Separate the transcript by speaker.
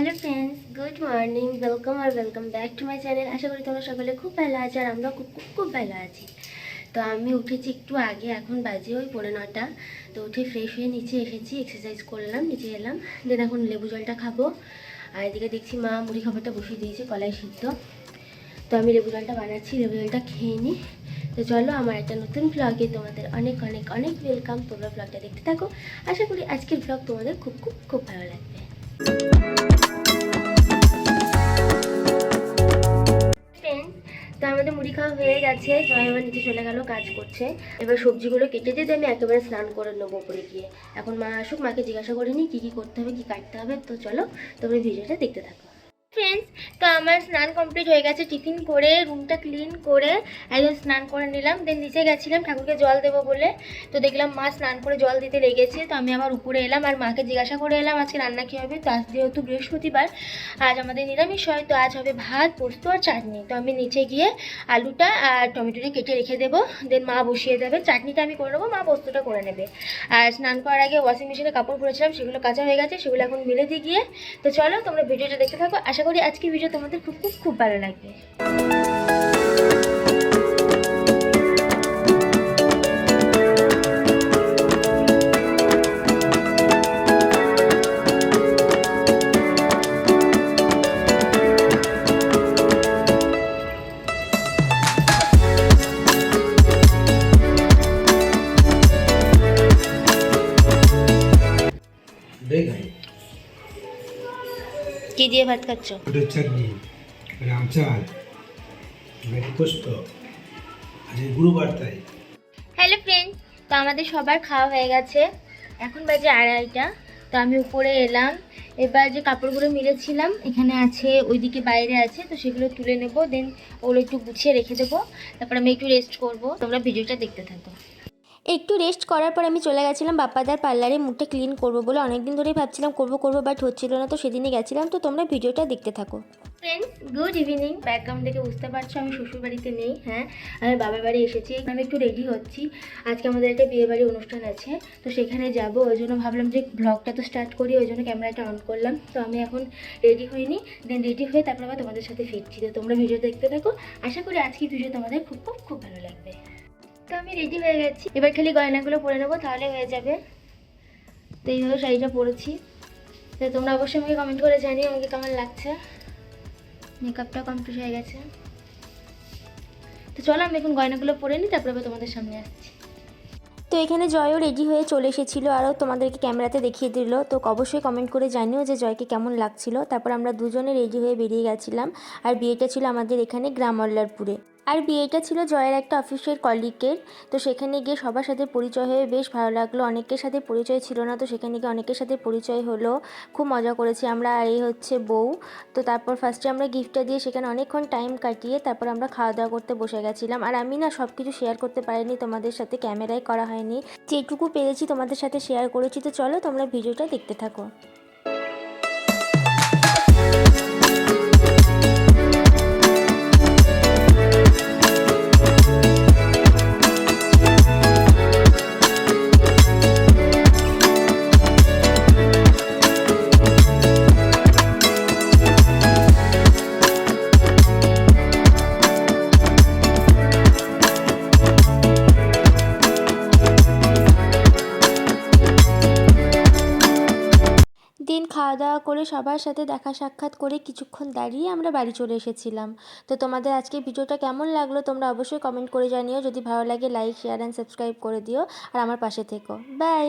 Speaker 1: Hello friends, good morning, welcome back to my channel. আশা করি তোমরা সকলে খুব ভালো আছো আর আমরা খুব খুব খুব ভালো আছি। তো আমি উঠেছি একটু আগে, এখন বাজে ওই 9:30। তো উঠে ফ্রেশ হয়ে নিচে এসেছি, এক্সারসাইজ করলাম, নিচে এলাম, দেন এখন লেবু জলটা খাবো। আর এদিকে দেখছি মা মুড়ি খাবারটা বসিয়ে দিয়েছে, কলাই সিদ্ধ। তো আমি লেবু জলটা বানাচ্ছি, লেবু জলটা খেয়ে নিই। তো চলো, আমার একটা নতুন ব্লগে তোমাদের অনেক অনেক অনেক ওয়েলকাম। তোমরা ব্লগটা দেখতে থাকো, আশা করি আজকের ব্লগ তোমাদের খুব খুব খুব ভালো লাগবে। তো আমাদের মুড়ি খাওয়া হয়ে গেছে, জয় আবার নিচে চলে গেল, কাজ করছে। এবার সবজিগুলো কেটে দিয়ে আমি একেবারে স্নান করে নেবো উপরে গিয়ে। এখন মা আসুক, মাকে জিজ্ঞাসা করে নিই কী কী করতে হবে, কী কাটতে হবে। তো চলো তোমরা ভিডিওটা দেখতে থাকো ফ্রেন্ডস। তো আমার স্নান কমপ্লিট হয়ে গেছে, টিফিন করে রুমটা ক্লিন করে একদম স্নান করে নিলাম। দেন নিচে গেছিলাম ঠাকুরকে জল দেবো বলে। তো দেখলাম মা স্নান করে জল দিতে লেগেছে। তো আমি আবার উপরে এলাম আর মাকে জিজ্ঞাসা করে এলাম আজকে রান্না কী হবে। তো আজ যেহেতু বৃহস্পতিবার, আজ আমাদের নিরামিষ হয়, তো আজ হবে ভাত, পোস্ত আর চাটনি। তো আমি নিচে গিয়ে আলুটা আর টমেটোটা কেটে রেখে দেবো, দেন মা বসিয়ে দেবে। চাটনিটা আমি করে নেবো, মা পোস্তটা করে নেবে। আর স্নান করার আগে ওয়াশিং মেশিনে কাপড় পরেছিলাম, সেগুলো কাঁচা হয়ে গেছে, সেগুলো এখন মিলে দিয়ে গিয়ে। তো চলো তোমরা ভিডিওটা দেখতে থাকো, আশা করি আজকের ভিডিও তোমাদের খুব খুব খুব ভালো লাগবে। কি দিয়ে ভাত খাচ্ছ?
Speaker 2: চাটনি, আচার, পোস্ত, গুরুবার তাই।
Speaker 1: হ্যালো ফ্রেন্ড, তো আমাদের সবার খাওয়া হয়ে গেছে, এখন বাজে 2:30। তো আমি উপরে এলাম, এবার যে কাপড়গুলো মিলেছিলাম এখানে আছে, ওইদিকে বাইরে আছে, তো সেগুলো তুলে নেব। দেন ওগুলো একটু গুছিয়ে রেখে দেবো, তারপর আমি একটু রেস্ট করব। তোমরা ভিডিওটা দেখতে থাকো। একটু রেস্ট করার পর আমি চলে গেছিলাম বাপ্পাদার পার্লারে মুখটা ক্লিন করব বলে। অনেকদিন ধরেই ভাবছিলাম করব বাট হচ্ছিল না, তো সেদিনই গেছিলাম। তো তোমরা ভিডিওটা দেখতে থাকো ফ্রেন্ডস। Good evening. ব্যাকগ্রাউন্ড থেকে বুঝতে পারছো আমি শ্বশুর বাড়িতে নেই, হ্যাঁ আমি বাবার বাড়ি এসেছি। আমি একটু রেডি হচ্ছি, আজকে আমাদের একটা বিয়ে বাড়ি অনুষ্ঠান আছে, তো সেখানে যাব। ওই জন্য ভাবলাম যে ব্লগটা তো স্টার্ট করি, ওই জন্য ক্যামেরাটা অন করলাম। তো আমি এখন রেডি হইনি, দেন রেডি হয়ে তারপর আবার তোমাদের সাথে ফিরছি। তো তোমরা ভিডিও দেখতে থাকো, আশা করি আজকের ভিডিও তোমাদের খুব খুব খুব ভালো লাগবে। তো আমি রেডি হয়ে গেছি, এবার খালি গয়নাগুলো পরে নেবো, তাহলে হয়ে যাবে। তো এইভাবে শাড়িটা পরেছি। তো তোমরা অবশ্যই আমাকে কমেন্ট করে জানিও আমাকে কেমন লাগছে। মেকআপটা কমপ্লিট হয়ে গেছে। তো চলো আমি এখন গয়নাগুলো পরে নিই, তারপরে আবার তোমাদের সামনে আসছি। তো এখানে জয়ও রেডি হয়ে চলে এসেছিলো, আরও তোমাদেরকে ক্যামেরাতে দেখিয়ে দিল। তো অবশ্যই কমেন্ট করে জানিও যে জয়কে কেমন লাগছিল। তারপর আমরা দুজনে রেডি হয়ে বেরিয়ে গেছিলাম। আর বিয়েটা ছিল আমাদের এখানে গ্রাম মল্লারপুরে। আর বিয়েটা ছিল জয়ের একটা অফিসের কলিগের। তো সেখানে গিয়ে সবার সাথে পরিচয় হয়ে বেশ ভালো লাগলো। অনেকের সাথে পরিচয় ছিল না, তো সেখানে গিয়ে অনেকের সাথে পরিচয় হলো, খুব মজা করেছি আমরা। আর এই হচ্ছে বউ। তো তারপর ফার্স্টে আমরা গিফটটা দিয়ে সেখানে অনেকক্ষণ টাইম কাটিয়ে তারপর আমরা খাওয়া দাওয়া করতে বসে গেছিলাম। আর আমি না সব কিছু শেয়ার করতে পারিনি তোমাদের সাথে, ক্যামেরায় করা হয়নি, যেটুকু পেরেছি তোমাদের সাথে শেয়ার করেছি। তো চলো তোমরা ভিডিওটা দেখতে থাকো। দিন খাওয়া দাওয়া করে সবার সাথে দেখা সাক্ষাৎ করে কিছুক্ষণ দাঁড়িয়ে আমরা বাড়ি চলে এসেছিলাম। তো তোমাদের আজকে ভিডিওটা কেমন লাগলো তোমরা অবশ্যই কমেন্ট করে জানিও। যদি ভালো লাগে লাইক, শেয়ার অ্যান্ড সাবস্ক্রাইব করে দিও আর আমার পাশে থেকো। বাই।